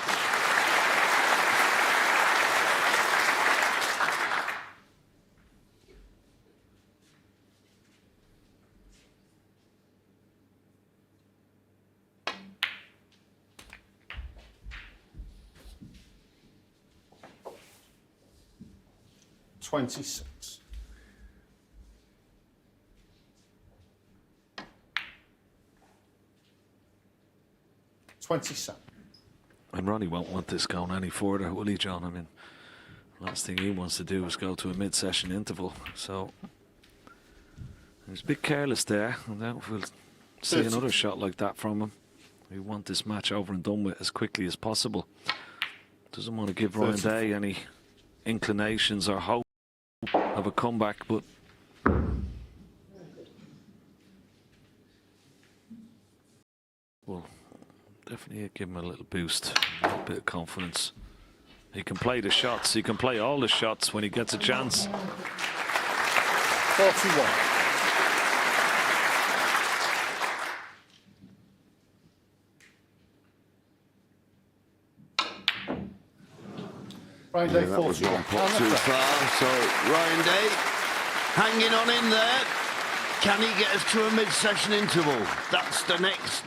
Speaker 1: $26. $27.
Speaker 6: And Ronnie won't want this going any further, will he, John? I mean, last thing he wants to do is go to a mid-session interval. So he's a bit careless there. And then we'll see
Speaker 1: 30.
Speaker 6: another shot like that from him. We want this match over and done with as quickly as possible. Doesn't want to give Ryan
Speaker 1: 34.
Speaker 6: Day any inclinations or hope of a comeback, but well, definitely give him a little boost, a little bit of confidence. He can play the shots. He can play all the shots when he gets a chance.
Speaker 1: 41. Ryan Day,
Speaker 5: That was
Speaker 1: 41.
Speaker 5: one pot too far. So Ryan Day hanging on in there. Can he get us to a mid-session interval? That's the next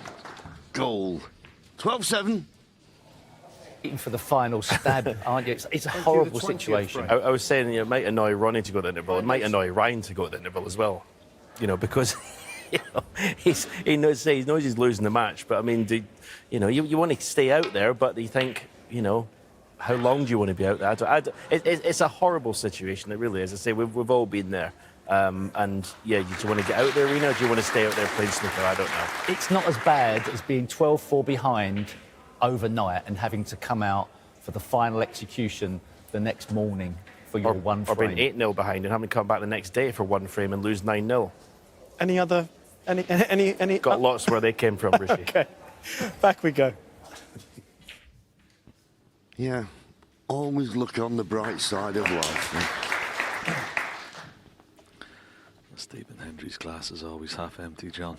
Speaker 5: goal. 12-7.
Speaker 8: Waiting for the final stab, aren't you? It's a horrible
Speaker 1: 20th
Speaker 8: situation.
Speaker 1: frame.
Speaker 7: I was saying, it might annoy Ronnie to go to the interval. It might annoy Ryan to go to the interval as well. Because he knows he's losing the match. But I mean, you want to stay out there, but you think, how long do you want to be out there? It's a horrible situation. It really is. I say we've all been there. And yeah, do you want to get out of the arena, or do you want to stay out there playing snooker? I don't know.
Speaker 8: It's not as bad as being 12-4 behind overnight and having to come out for the final execution the next morning for your one
Speaker 7: Or
Speaker 8: frame.
Speaker 7: being 8-0 behind and having to come back the next day for one frame and lose 9-0.
Speaker 2: Any other? Any?
Speaker 7: Got lots where they came from, Rishi.
Speaker 2: Okay, back we go.
Speaker 5: Yeah, always look on the bright side of life.
Speaker 6: Stephen Hendry's glass is always half empty, John.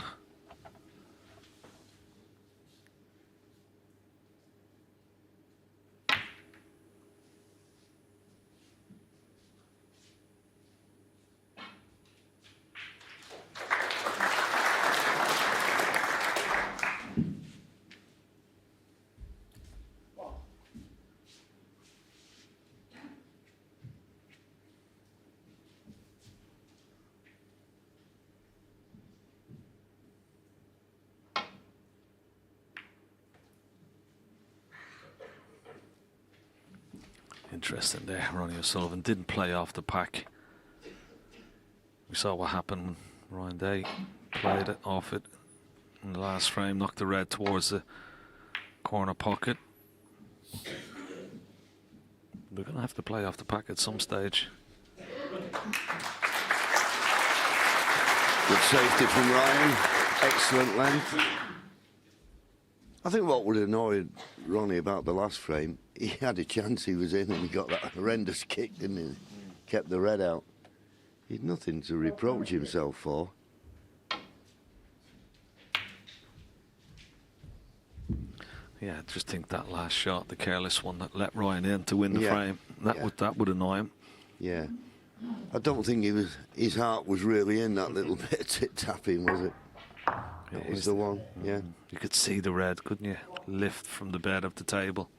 Speaker 6: Interesting there. Ronnie O'Sullivan didn't play off the pack. We saw what happened when Ryan Day played it off it in the last frame, knocked the red towards the corner pocket. We're going to have to play off the pack at some stage.
Speaker 5: Good safety from Ryan. Excellent length. I think what would have annoyed Ronnie about the last frame, he had a chance, he was in and he got that horrendous kick, didn't he? Kept the red out. He'd nothing to reproach himself for.
Speaker 6: Yeah, I just think that last shot, the careless one that let Ryan in to win the
Speaker 5: Yeah.
Speaker 6: frame, that would annoy him.
Speaker 5: Yeah. I don't think his heart was really in that little bit of tit-tapping, was it? That was the one, yeah.
Speaker 6: You could see the red, couldn't you? Lift from the bed of the table.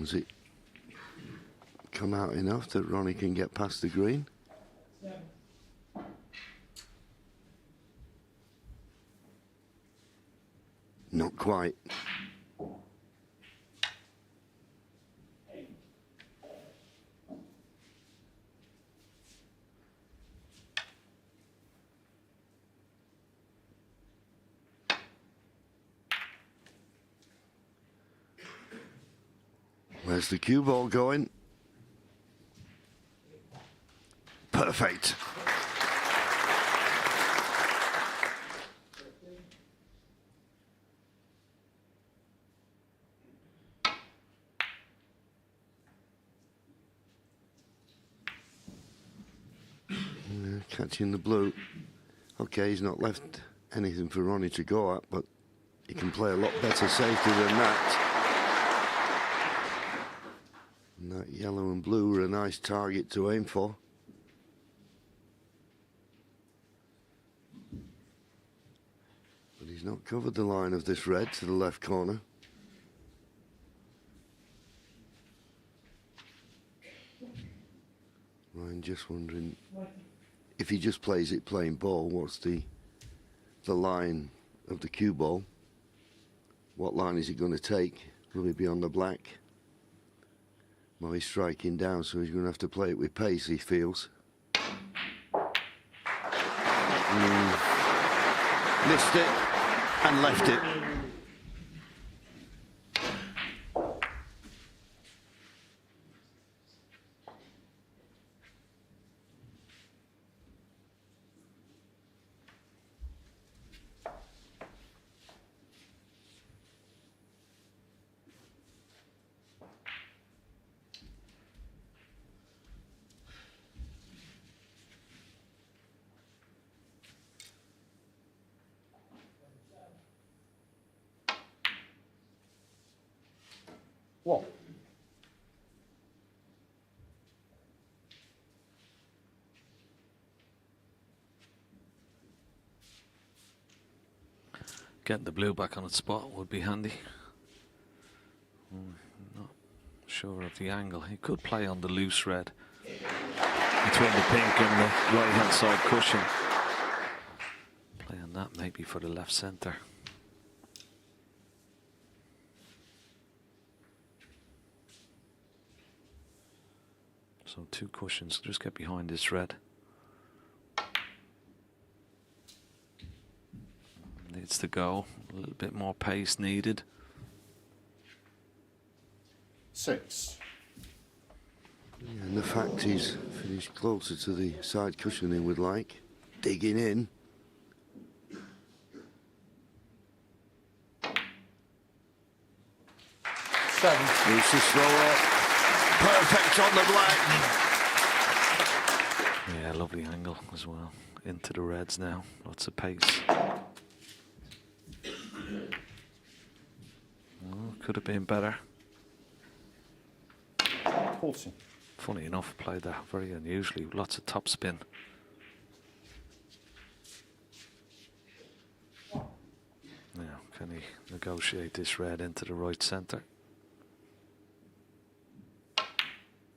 Speaker 5: Was it come out enough that Ronnie can get past the green? Not quite. Where's the cue ball going? Perfect. Catching the blue. Okay, he's not left anything for Ronnie to go at, but he can play a lot better safety than that. And that yellow and blue are a nice target to aim for. But he's not covered the line of this red to the left corner. Ryan just wondering if he just plays it plain ball, what's the line of the cue ball? What line is he going to take? Will he be on the black? Well, he's striking down, so he's going to have to play it with pace, he feels. Missed it and left it.
Speaker 1: What?
Speaker 6: Getting the blue back on its spot would be handy. Not sure of the angle. He could play on the loose red between the pink and the right hand side cushion. Play on that maybe for the left centre. So two cushions, just get behind this red. Needs to go, a little bit more pace needed.
Speaker 1: 6.
Speaker 5: Yeah, and the fact he's finished closer to the side cushion he would like. Digging in. Needs to slow up. Perfect on the black.
Speaker 6: Yeah, lovely angle as well. Into the reds now, lots of pace. Oh, could have been better.
Speaker 1: 40.
Speaker 6: Funny enough, played that very unusually, lots of top spin. Now, can he negotiate this red into the right centre?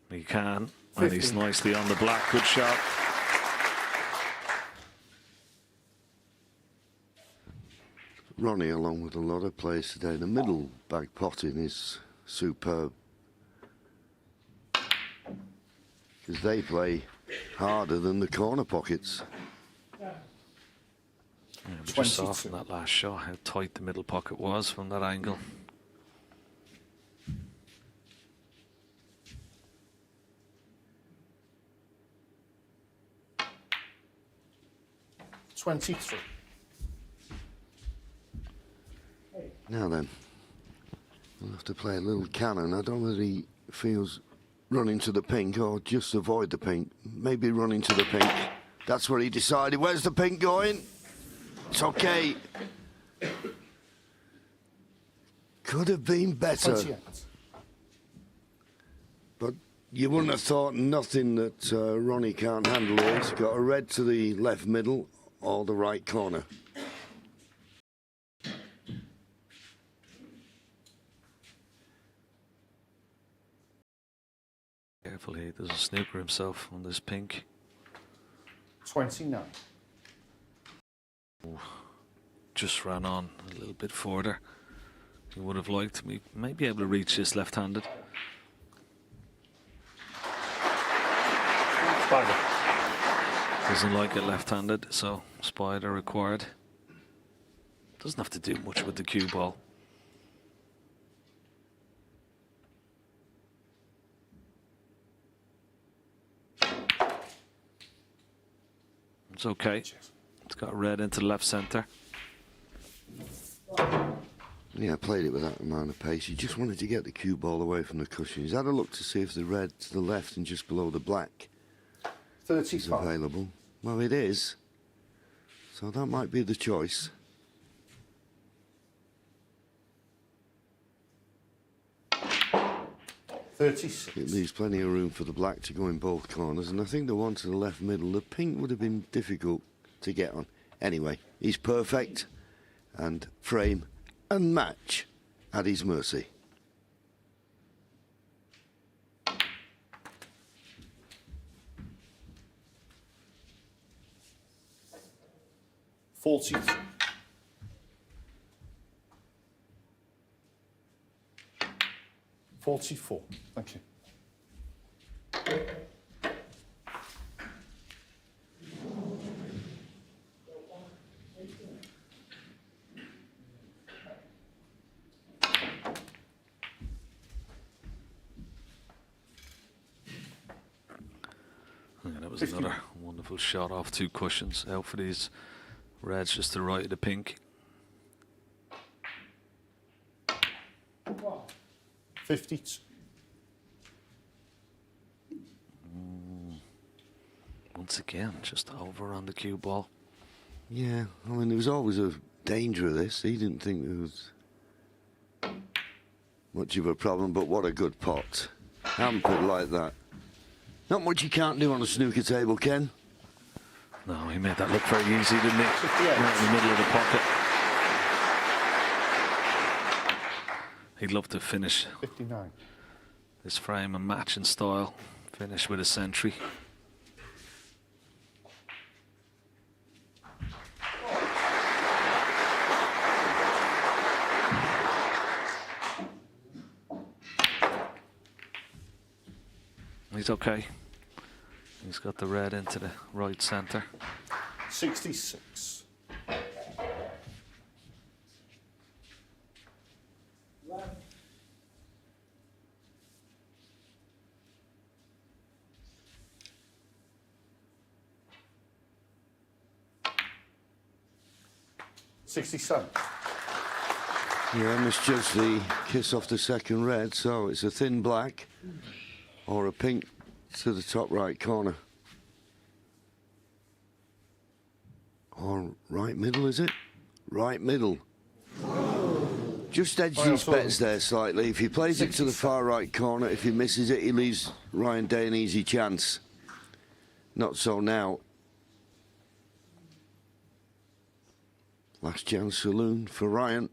Speaker 6: He can. And he's
Speaker 1: 15.
Speaker 6: nicely on the black. Good shot.
Speaker 5: Ronnie, along with a lot of players today, the middle bag potting is superb. Because they play harder than the corner pockets.
Speaker 6: Yeah, we just saw
Speaker 1: 22.
Speaker 6: from that last shot how tight the middle pocket was from that angle.
Speaker 1: $23.
Speaker 5: Now then, we'll have to play a little cannon. I don't know whether he feels running to the pink or just avoid the pink. Maybe running to the pink. That's what he decided. Where's the pink going? It's okay. Could have been better.
Speaker 1: 28.
Speaker 5: But you wouldn't have thought nothing that Ronnie can't handle here. He's got a red to the left middle or the right corner.
Speaker 6: Careful here, there's a snooker himself on this pink.
Speaker 1: 29.
Speaker 6: Just ran on a little bit further. He would have liked me, may be able to reach this left-handed.
Speaker 2: Spider.
Speaker 6: Doesn't like it left-handed, so spider required. Doesn't have to do much with the cue ball. It's okay. It's got red into the left centre.
Speaker 5: Yeah, played it with that amount of pace. He just wanted to get the cue ball away from the cushion. He's had a look to see if the red to the left and just below the black is
Speaker 1: 35.
Speaker 5: available. Well, it is. So that might be the choice. It
Speaker 1: 36.
Speaker 5: leaves plenty of room for the black to go in both corners, and I think the one to the left middle, the pink would have been difficult to get on. Anyway, he's perfect, and frame and match at his mercy.
Speaker 1: $43. 44. Thank you.
Speaker 6: Yeah, that was another wonderful shot off two cushions. Out for these reds just to the right of the pink.
Speaker 1: 52.
Speaker 6: Once again, just over on the cue ball.
Speaker 5: Yeah, I mean, there was always a danger of this. He didn't think there was much of a problem, but what a good pot. Hampered like that. Not much you can't do on a snooker table, Ken.
Speaker 6: No, he made that look very easy, didn't he? Right in the middle of the pocket. He'd love to finish
Speaker 1: 59.
Speaker 6: this frame and match in style. Finish with a century. He's okay. He's got the red into the right centre.
Speaker 1: 66. $67.
Speaker 5: Yeah, misjudged the kiss off the second red, so it's a thin black or a pink to the top right corner. Or right middle, is it? Right middle. Just edged his bets there slightly. If he plays it to the far right corner, if he misses it, he leaves Ryan Day an easy chance. Not so now. Last chance saloon for Ryan.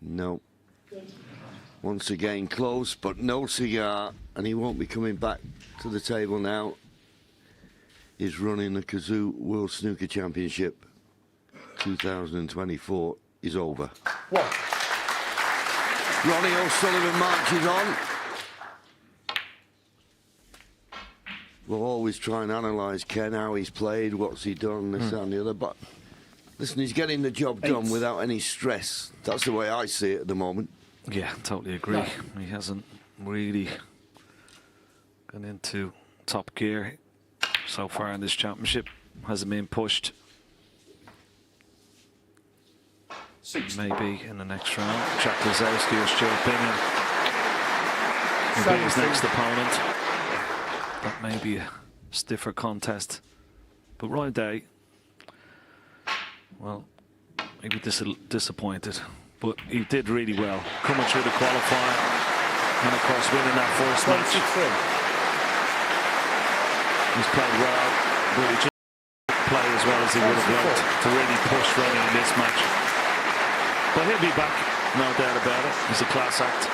Speaker 5: No. Once again close, but no cigar, and he won't be coming back to the table now. He's running the Kazoo World Snooker Championship 2024 is over.
Speaker 1: One.
Speaker 5: Ronnie O'Sullivan marches on. We'll always try and analyse Ken, how he's played, what's he done, this and the other, but listen, he's getting the job done without any stress. That's the way I see it at the moment.
Speaker 6: Yeah, totally agree. He hasn't really gone into top gear so far in this championship. Hasn't been pushed.
Speaker 1: 60.
Speaker 6: Maybe in the next round. Jack Lazowski or Stuart Bingham will be his next opponent. That may be a stiffer contest. But Ryan Day, well, maybe disappointed. But he did really well, coming through the qualifier, and of course winning that first match.
Speaker 1: 23.
Speaker 6: He's played well, but he just didn't play as well as he would have liked to really push Ronnie in this match. But he'll be back, no doubt about it. He's a class act.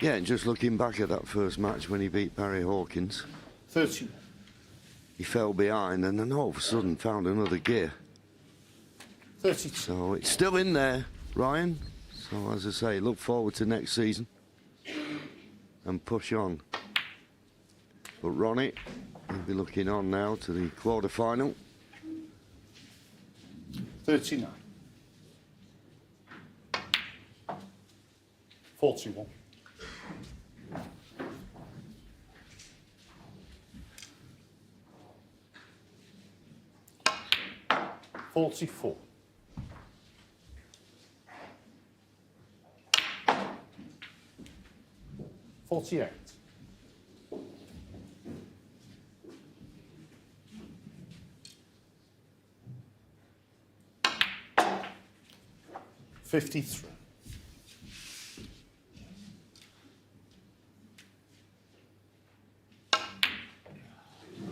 Speaker 5: Yeah, and just looking back at that first match when he beat Barry Hawkins,
Speaker 1: 30.
Speaker 5: he fell behind and then all of a sudden found another gear.
Speaker 1: 32.
Speaker 5: So it's still in there, Ryan. So as I say, look forward to next season and push on. But Ronnie will be looking on now to the quarter-final.
Speaker 1: 39. 41. 44. 48. 53. 53.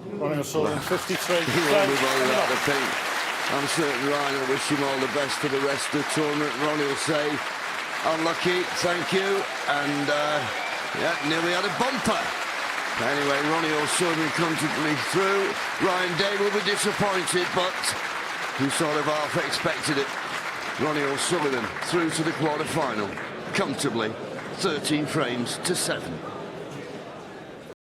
Speaker 5: He won't be bothered about the pink. I'm certain Ryan will wish him all the best for the rest of the tournament. Ronnie will say, unlucky, thank you, and yeah, nearly had a bumper. Anyway, Ronnie O'Sullivan comfortably through. Ryan Day will be disappointed, but he sort of half expected it. Ronnie O'Sullivan through to the quarter-final, comfortably, 13 frames to 7.